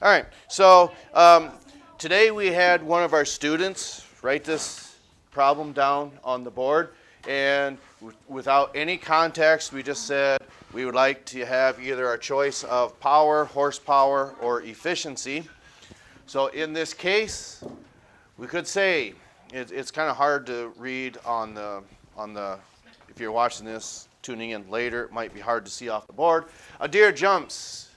All right, so today we had one of our students write this problem down on the board, and without any context, we just said we would like to have either a choice of power, horsepower, or efficiency. So in this case, we could say, it's kind of hard to read on the, if you're watching this, tuning in later, it might be hard to see off the board. A deer jumps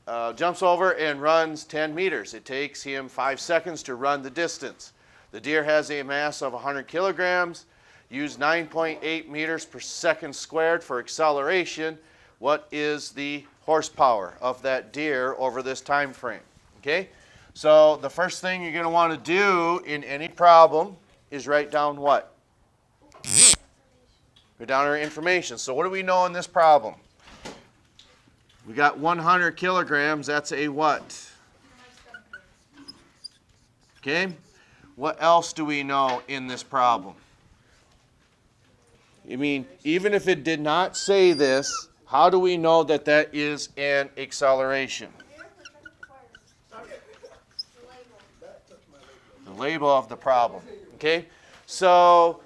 over and runs 10 meters. It takes him 5 seconds to run the distance. The deer has a mass of 100 kilograms, use 9.8 meters per second squared for acceleration. What is the horsepower of that deer over this time frame? Okay, so the first thing you're going to want to do in any problem is write down what? Write down our information. So what do we know in this problem? We got 100 kilograms, that's a what? Okay, what else do we know in this problem? I mean, even if it did not say this, how do we know that that is an acceleration? The label of the problem, okay? So,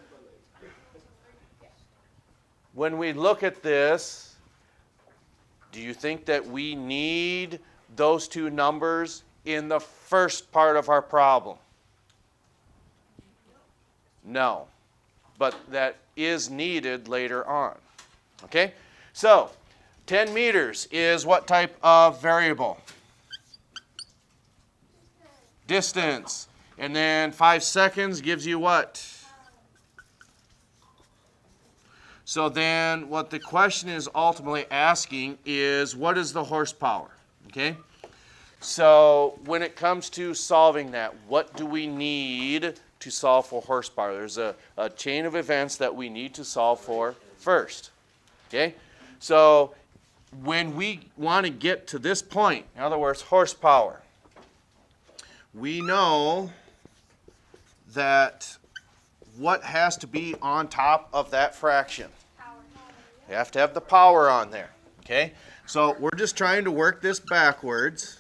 when we look at this, do you think that we need those two numbers in the first part of our problem? No, but that is needed later on. Okay, so 10 meters is what type of variable? Distance. And then 5 seconds gives you what? So then what the question is ultimately asking is, what is the horsepower? Okay? So when it comes to solving that, what do we need to solve for horsepower? There's a chain of events that we need to solve for first. Okay? So when we want to get to this point, in other words, horsepower, we know that what has to be on top of that fraction? You have to have the power on there, okay? So we're just trying to work this backwards.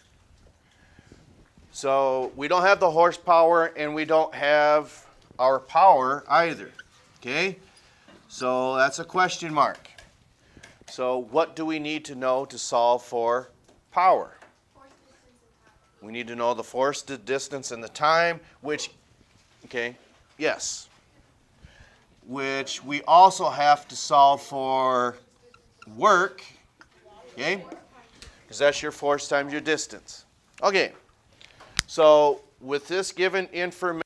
So we don't have the horsepower and we don't have our power either, okay? So that's a question mark. So what do we need to know to solve for power? We need to know the force, the distance, and the time, which, okay, yes. Which we also have to solve for work, okay? Because that's your force times your distance. Okay, so with this given information,